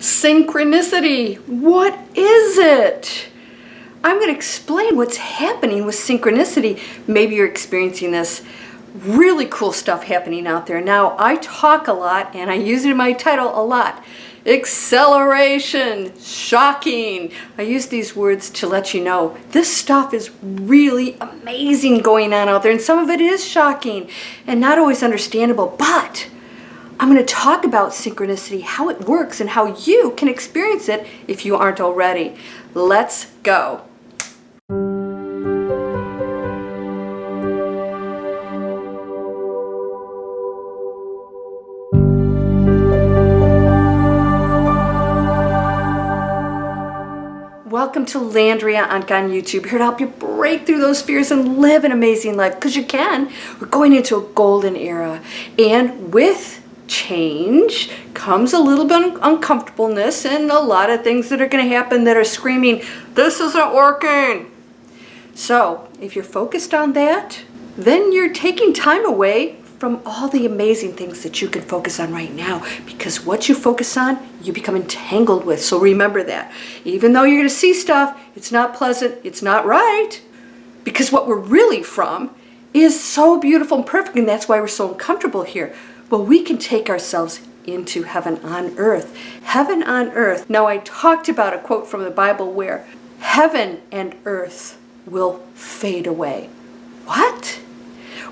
Synchronicity. What is it? I'm going to explain what's happening with synchronicity. Maybe you're experiencing this really cool stuff happening out there. Now, I talk a lot and I use it in my title a lot. Acceleration, shocking. I use these words to let you know this stuff is really amazing going on out there, and some of it is shocking and not always understandable, but I'm going to talk about synchronicity, how it works, and how you can experience it if you aren't already. Let's go. Welcome to Landria Onkka on YouTube, here to help you break through those fears and live an amazing life, because you can. We're going into a golden era, and with change comes a little bit of uncomfortableness and a lot of things that are going to happen that are screaming, this isn't working. So if you're focused on that, then you're taking time away from all the amazing things that you can focus on right now, because what you focus on, you become entangled with. So remember that. Even though you're going to see stuff, it's not pleasant, it's not right, because what we're really from is so beautiful and perfect, and that's why we're so uncomfortable here. But we can take ourselves into heaven on earth. Heaven on earth. Now, I talked about a quote from the Bible where heaven and earth will fade away. What?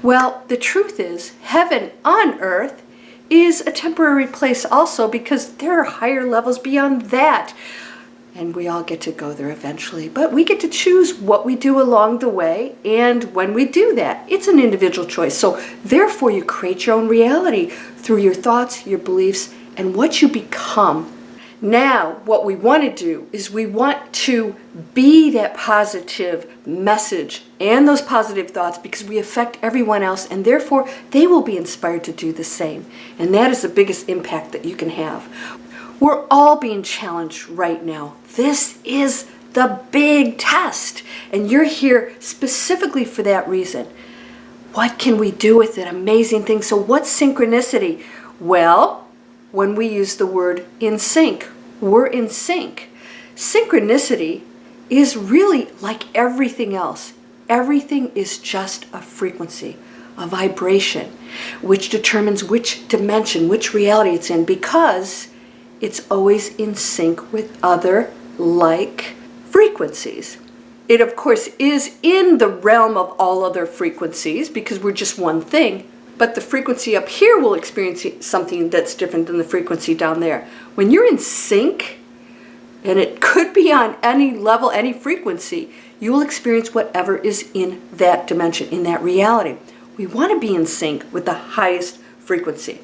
Well, the truth is, heaven on earth is a temporary place also, because there are higher levels beyond that. And we all get to go there eventually. But we get to choose what we do along the way, and when we do that, it's an individual choice. So therefore, you create your own reality through your thoughts, your beliefs, and what you become. Now, what we want to do is we want to be that positive message and those positive thoughts, because we affect everyone else, and therefore they will be inspired to do the same. And that is the biggest impact that you can have. We're all being challenged right now. This is the big test, and you're here specifically for that reason. What can we do with it? Amazing things. So what's synchronicity? Well, when we use the word in sync, we're in sync. Synchronicity is really like everything else. Everything is just a frequency, a vibration, which determines which dimension, which reality it's in, because it's always in sync with other like frequencies. It, of course, is in the realm of all other frequencies, because we're just one thing, but the frequency up here will experience something that's different than the frequency down there. When you're in sync, and it could be on any level, any frequency, you will experience whatever is in that dimension, in that reality. We want to be in sync with the highest frequency.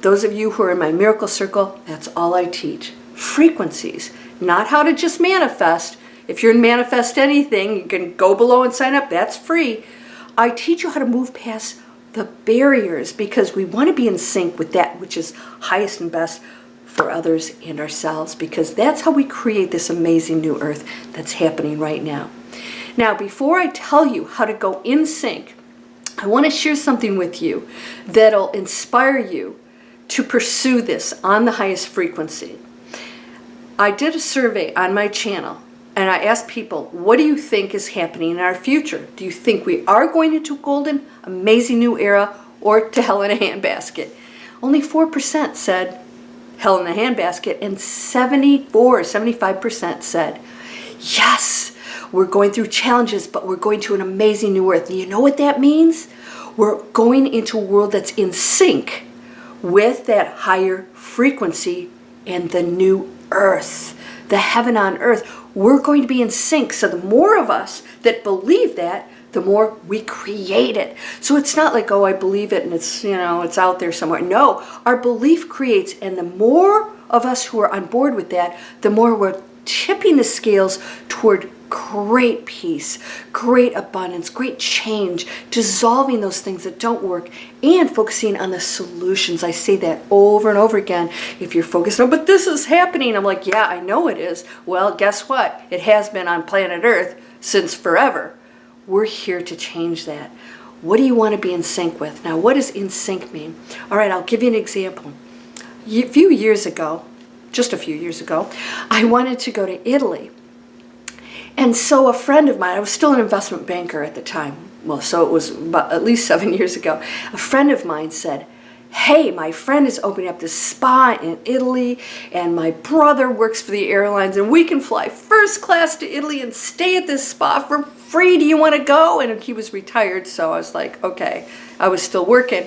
Those of you who are in my miracle circle, that's all I teach. Frequencies, not how to just manifest. If you're in Manifest Anything, you can go below and sign up. That's free. I teach you how to move past the barriers, because we want to be in sync with that which is highest and best for others and ourselves, because that's how we create this amazing new earth that's happening right now. Now, before I tell you how to go in sync, I want to share something with you that'll inspire you to pursue this on the highest frequency. I did a survey on my channel, and I asked people, what do you think is happening in our future? Do you think we are going into a golden, amazing new era, or to hell in a handbasket? Only 4% said hell in a handbasket, and 75% said, yes, we're going through challenges, but we're going to an amazing new earth. And you know what that means? We're going into a world that's in sync with that higher frequency and the new earth, the heaven on earth. We're going to be in sync. So the more of us that believe that, the more we create it. So it's not like, oh, I believe it and it's, it's out there somewhere. No, our belief creates, and the more of us who are on board with that, the more we're tipping the scales toward great peace, great abundance, great change, dissolving those things that don't work, and focusing on the solutions. I say that over and over again. If you're focused on, but this is happening, I'm like, yeah, I know it is. Well, guess what? It has been on planet Earth since forever. We're here to change that. What do you want to be in sync with? Now, what does in sync mean? All right, I'll give you an example. A few years ago, just a few years ago, I wanted to go to Italy. And so a friend of mine, I was still an investment banker at the time, well, so it was about at least 7 years ago, a friend of mine said, hey, my friend is opening up this spa in Italy, and my brother works for the airlines, and we can fly first class to Italy and stay at this spa for free. Do you want to go? And he was retired, so I was like, okay. I was still working,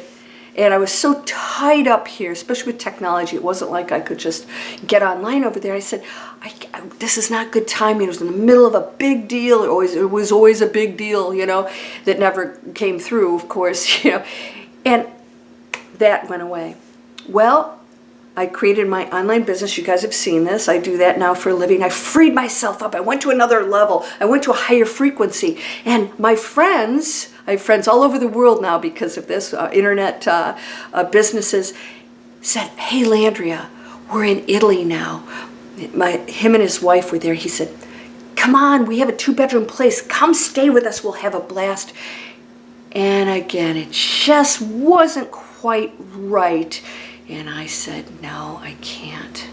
and I was so tied up here, especially with technology. It wasn't like I could just get online over there. I said, this is not good timing. It was in the middle of a big deal. It was always a big deal, you know, that never came through, of course, you know, and that went away. Well, I created my online business. You guys have seen this. I do that now for a living. I freed myself up. I went to another level. I went to a higher frequency. And my friends, I have friends all over the world now because of this, internet businesses, said, hey, Landria, we're in Italy now. Him and his wife were there. He said, come on, we have a 2-bedroom place. Come stay with us. We'll have a blast. And again, it just wasn't quite right. And I said, no, I can't.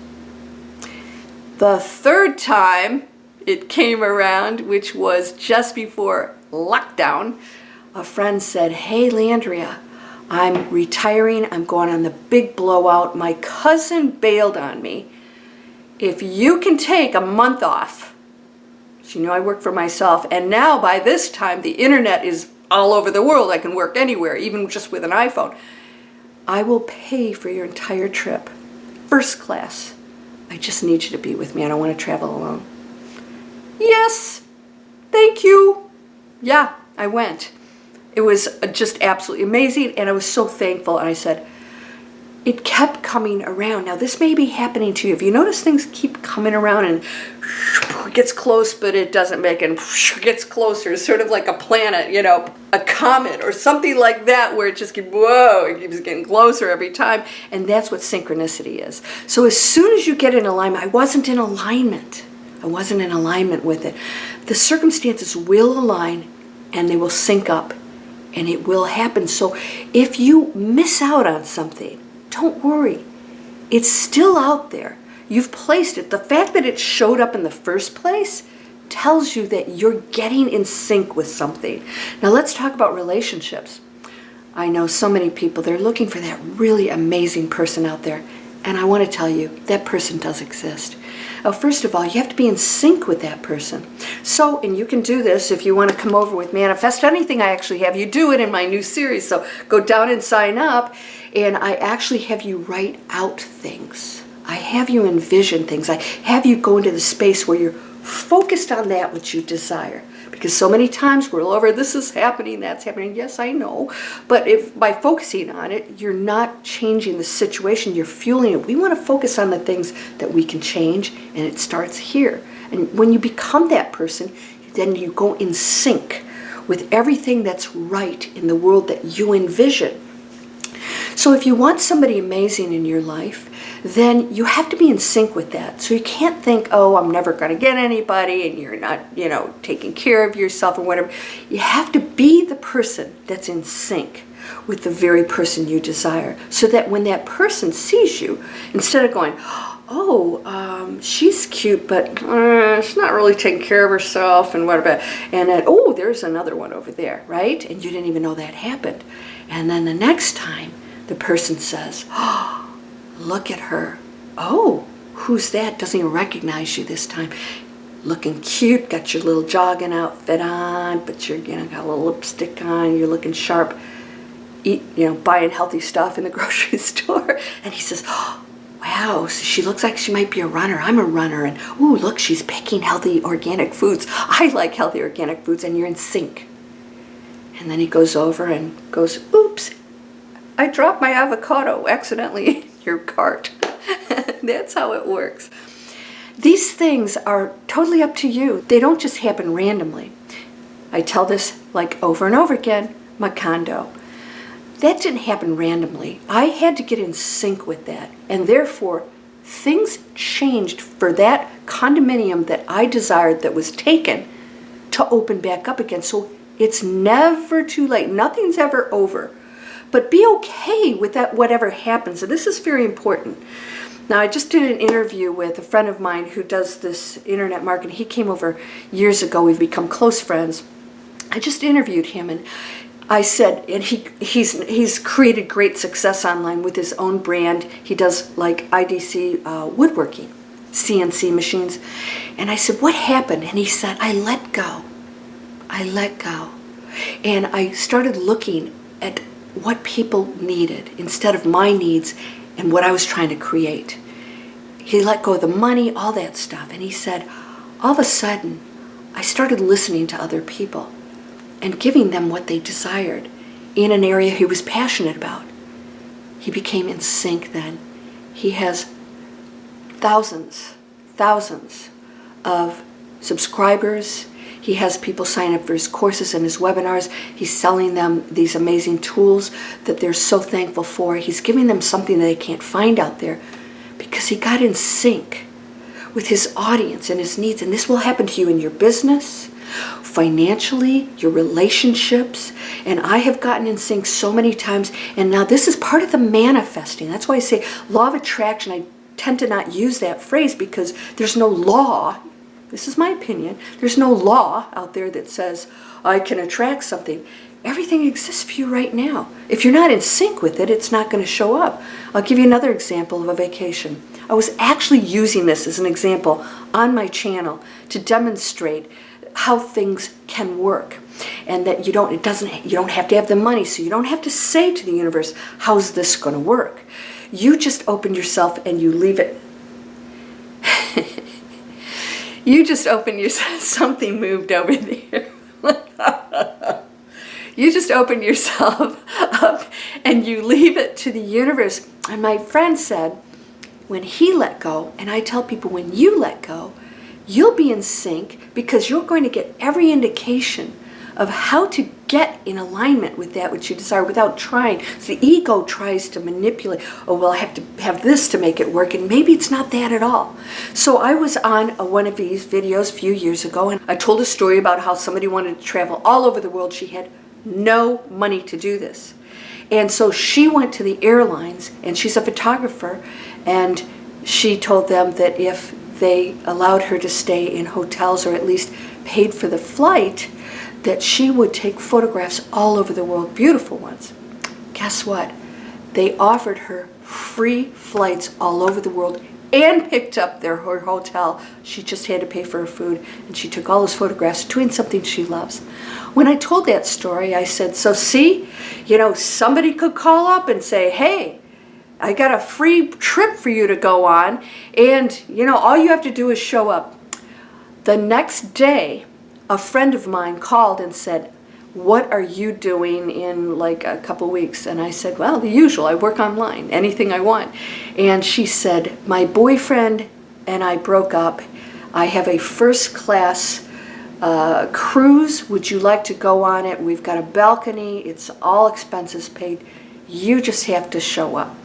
The third time it came around, which was just before lockdown, a friend said, hey, Landria, I'm retiring. I'm going on the big blowout. My cousin bailed on me. If you can take a month off, she knew I work for myself, and now by this time the internet is all over the world. I can work anywhere, even just with an iPhone. I will pay for your entire trip, first class. I just need you to be with me. I don't want to travel alone. Yes, thank you. Yeah, I went. It was just absolutely amazing, and I was so thankful. And I said, it kept coming around. Now, this may be happening to you. If you notice things keep coming around and it gets close, but it doesn't make it, and gets closer. It's sort of like a planet, you know, a comet or something like that, where it just keeps, whoa, it keeps getting closer every time. And that's what synchronicity is. So as soon as you get in alignment, I wasn't in alignment. I wasn't in alignment with it. The circumstances will align and they will sync up and it will happen. So if you miss out on something, don't worry. It's still out there. You've placed it. The fact that it showed up in the first place tells you that you're getting in sync with something. Now let's talk about relationships. I know so many people, they're looking for that really amazing person out there. And I want to tell you, that person does exist. First of all, you have to be in sync with that person. So, and you can do this if you want to come over with Manifest Anything. I actually have you do it in my new series. So go down and sign up. And I actually have you write out things. I have you envision things. I have you go into the space where you're focused on that which you desire. Because so many times we're all over, this is happening, that's happening. Yes, I know. But if by focusing on it, you're not changing the situation, you're fueling it. We want to focus on the things that we can change, and it starts here. And when you become that person, then you go in sync with everything that's right in the world that you envision. So if you want somebody amazing in your life, then you have to be in sync with that. So you can't think, oh, I'm never going to get anybody, and you're not, you know, taking care of yourself or whatever. You have to be the person that's in sync with the very person you desire, so that when that person sees you, instead of going, oh, she's cute, but she's not really taking care of herself, and what about, and then, oh, there's another one over there, right? And you didn't even know that happened. And then the next time, the person says, oh, look at her. Oh, who's that? Doesn't even recognize you this time. Looking cute, got your little jogging outfit on, but you're, you know, got a little lipstick on, you're looking sharp, buying healthy stuff in the grocery store. And he says, oh, wow, so she looks like she might be a runner. I'm a runner. And, ooh, look, she's picking healthy organic foods. I like healthy organic foods, and you're in sync. And then he goes over and goes, oops, I dropped my avocado accidentally in your cart. That's how it works. These things are totally up to you. They don't just happen randomly. I tell this like over and over again, Macondo. That didn't happen randomly. I had to get in sync with that. And therefore, things changed for that condominium that I desired that was taken to open back up again. So it's never too late. Nothing's ever over. But be okay with that, whatever happens. And this is very important. Now, I just did an interview with a friend of mine who does this internet marketing. He came over years ago. We've become close friends. I just interviewed him, and I said, and he's created great success online with his own brand. He does like IDC woodworking, CNC machines. And I said, what happened? And he said, I let go. I let go. And I started looking at what people needed instead of my needs and what I was trying to create. He let go of the money, all that stuff. And he said, all of a sudden, I started listening to other people and giving them what they desired in an area he was passionate about. He became in sync then. He has thousands of subscribers. He has people sign up for his courses and his webinars. He's selling them these amazing tools that they're so thankful for. He's giving them something that they can't find out there because he got in sync with his audience and his needs. And this will happen to you in your business, financially, your relationships. And I have gotten in sync so many times. And now this is part of the manifesting. That's why I say law of attraction. I tend to not use that phrase because there's no law. This is my opinion. There's no law out there that says I can attract something. Everything exists for you right now. If you're not in sync with it, it's not going to show up. I'll give you another example of a vacation. I was actually using this as an example on my channel to demonstrate how things can work, and that you don't have to have the money, so you don't have to say to the universe, how's this going to work? You just open yourself and you leave it. You just open yourself, something moved over there. You just open yourself up and you leave it to the universe. And my friend said, when he let go, and I tell people when you let go, you'll be in sync because you're going to get every indication of how to get in alignment with that which you desire without trying. So the ego tries to manipulate, oh, well, I have to have this to make it work, and maybe it's not that at all. So I was on one of these videos a few years ago, and I told a story about how somebody wanted to travel all over the world. She had no money to do this. And so she went to the airlines, and she's a photographer, and she told them that if they allowed her to stay in hotels or at least paid for the flight, that she would take photographs all over the world, beautiful ones. Guess what? They offered her free flights all over the world and picked up her hotel. She just had to pay for her food, and she took all those photographs doing something she loves. When I told that story, I said, so see, somebody could call up and say, hey, I got a free trip for you to go on, and all you have to do is show up. The next day, a friend of mine called and said, what are you doing in like a couple weeks? And I said, well, the usual. I work online, anything I want. And she said, my boyfriend and I broke up. I have a first class cruise. Would you like to go on it? We've got a balcony. It's all expenses paid. You just have to show up.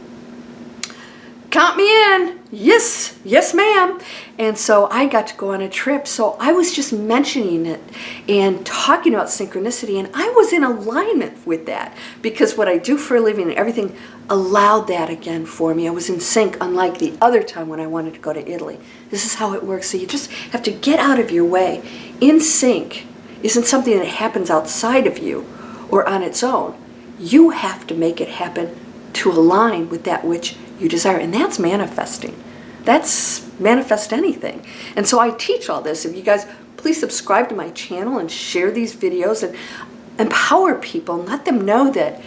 Count me in. Yes, yes, ma'am. And so I got to go on a trip. So I was just mentioning it and talking about synchronicity, and I was in alignment with that because what I do for a living and everything allowed that again for me. I was in sync, unlike the other time when I wanted to go to Italy. This is how it works. So you just have to get out of your way. In sync isn't something that happens outside of you or on its own. You have to make it happen to align with that which you desire, and that's manifesting. That's manifest anything. And so I teach all this. If you guys please subscribe to my channel and share these videos and empower people and let them know that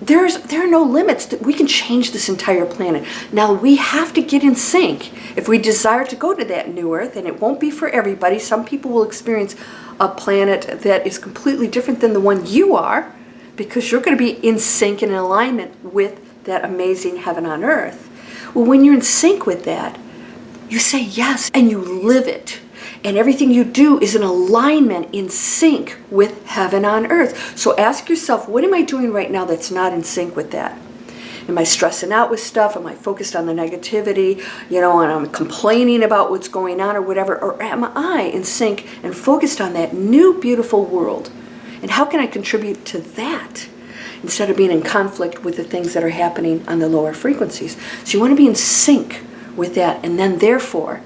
there are no limits, that we can change this entire planet. Now we have to get in sync if we desire to go to that new earth, and it won't be for everybody. Some people will experience a planet that is completely different than the one you are, because you're going to be in sync and in alignment with that amazing heaven on earth. Well, when you're in sync with that, you say yes and you live it. And everything you do is in alignment, in sync with heaven on earth. So ask yourself, what am I doing right now that's not in sync with that? Am I stressing out with stuff? Am I focused on the negativity? And I'm complaining about what's going on or whatever? Or am I in sync and focused on that new beautiful world? And how can I contribute to that? instead of being in conflict with the things that are happening on the lower frequencies. So you want to be in sync with that, and then therefore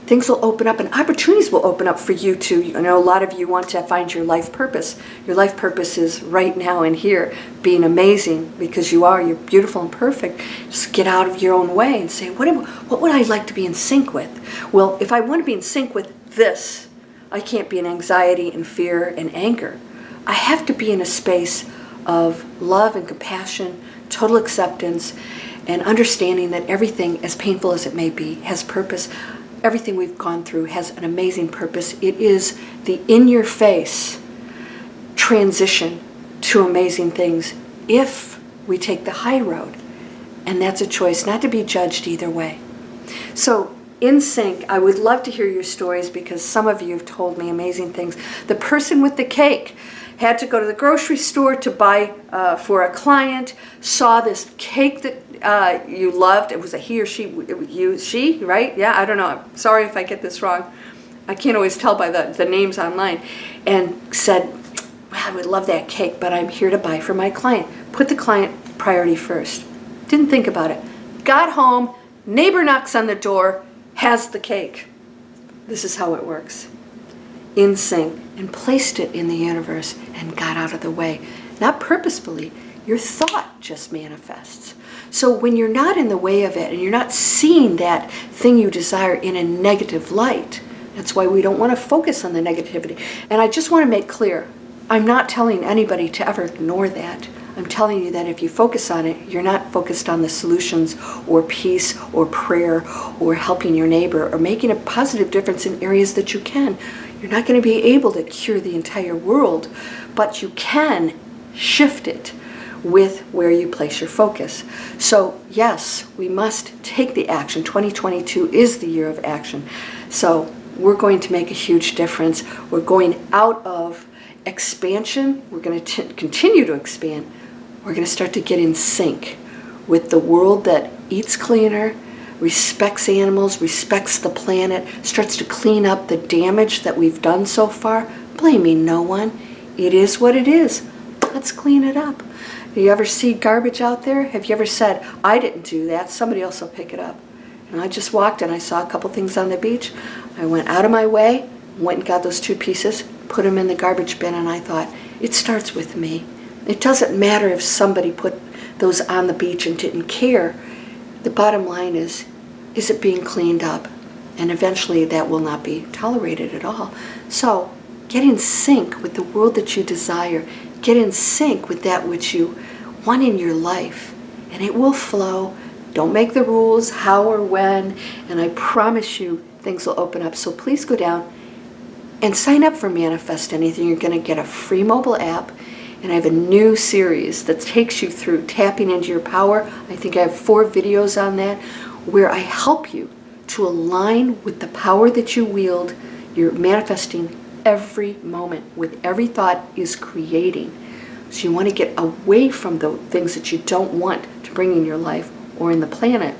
things will open up and opportunities will open up for you too. I know a lot of you want to find your life purpose. Your life purpose is right now and here, being amazing, because you're beautiful and perfect. Just get out of your own way and say, what would I like to be in sync with? Well, if I want to be in sync with this, I can't be in anxiety and fear and anger. I have to be in a space of love and compassion, total acceptance, and understanding that everything, as painful as it may be, has purpose. Everything we've gone through has an amazing purpose. It is the in-your-face transition to amazing things if we take the high road. And that's a choice, not to be judged either way. So, in sync, I would love to hear your stories, because some of you have told me amazing things. The person with the cake had to go to the grocery store to buy for a client, saw this cake that you loved. It was a he or she, right? Yeah, I don't know. Sorry if I get this wrong. I can't always tell by the names online. And said, well, I would love that cake, but I'm here to buy for my client. Put the client priority first. Didn't think about it. Got home, neighbor knocks on the door, has the cake. This is how it works. In sync, and placed it in the universe and got out of the way. Not purposefully, your thought just manifests. So when you're not in the way of it and you're not seeing that thing you desire in a negative light, that's why we don't want to focus on the negativity. And I just want to make clear, I'm not telling anybody to ever ignore that. I'm telling you that if you focus on it, you're not focused on the solutions or peace or prayer or helping your neighbor or making a positive difference in areas that you can. You're not going to be able to cure the entire world, but you can shift it with where you place your focus. So yes, we must take the action. 2022 is the year of action. So we're going to make a huge difference. We're going out of expansion. We're going to continue to expand. We're going to start to get in sync with the world that eats cleaner, respects animals, respects the planet, starts to clean up the damage that we've done so far, blaming no one. It is what it is. Let's clean it up. Do you ever see garbage out there? Have you ever said, I didn't do that, somebody else will pick it up? And I just walked and I saw a couple things on the beach. I went out of my way, went and got those 2 pieces, put them in the garbage bin, and I thought, it starts with me. It doesn't matter if somebody put those on the beach and didn't care. The bottom line is it being cleaned up? And eventually that will not be tolerated at all. So get in sync with the world that you desire. Get in sync with that which you want in your life, and it will flow. Don't make the rules how or when, and I promise you things will open up. So please go down and sign up for Manifest Anything. You're going to get a free mobile app. And I have a new series that takes you through tapping into your power. I think I have 4 videos on that where I help you to align with the power that you wield. You're manifesting every moment with every thought is creating. So you want to get away from the things that you don't want to bring in your life or in the planet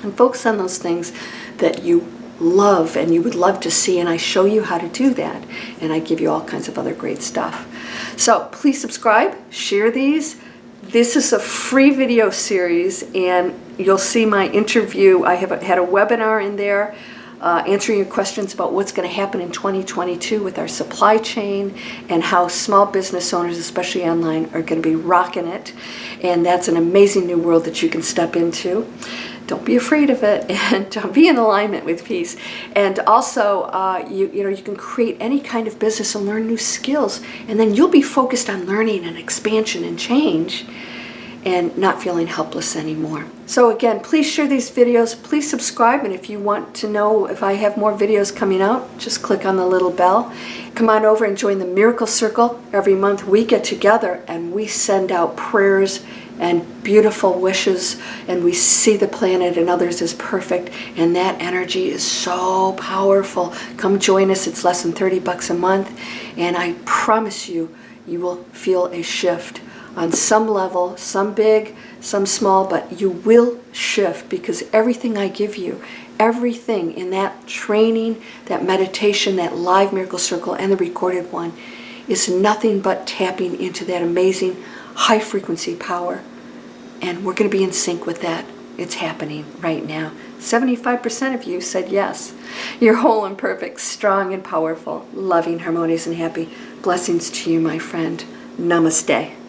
and focus on those things that you love and you would love to see, and I show you how to do that, and I give you all kinds of other great stuff. So please subscribe, share these. This is a free video series, and you'll see my interview. I have had a webinar in there answering your questions about what's going to happen in 2022 with our supply chain and how small business owners, especially online, are going to be rocking it. And that's an amazing new world that you can step into. Don't be afraid of it, and don't be in alignment with peace. And also, you can create any kind of business and learn new skills, and then you'll be focused on learning and expansion and change, and not feeling helpless anymore. So again, please share these videos. Please subscribe, and if you want to know if I have more videos coming out, just click on the little bell. Come on over and join the Miracle Circle. Every month we get together and we send out prayers and beautiful wishes, and we see the planet and others as perfect, and that energy is so powerful. Come join us. It's less than $30 a month, and I promise you, you will feel a shift on some level, some big, some small, but you will shift, because everything I give you, everything in that training, that meditation, that live Miracle Circle, and the recorded one is nothing but tapping into that amazing high frequency power. And we're going to be in sync with that. It's happening right now. 75% of you said yes. You're whole and perfect, strong and powerful, loving, harmonious, and happy. Blessings to you, my friend. Namaste.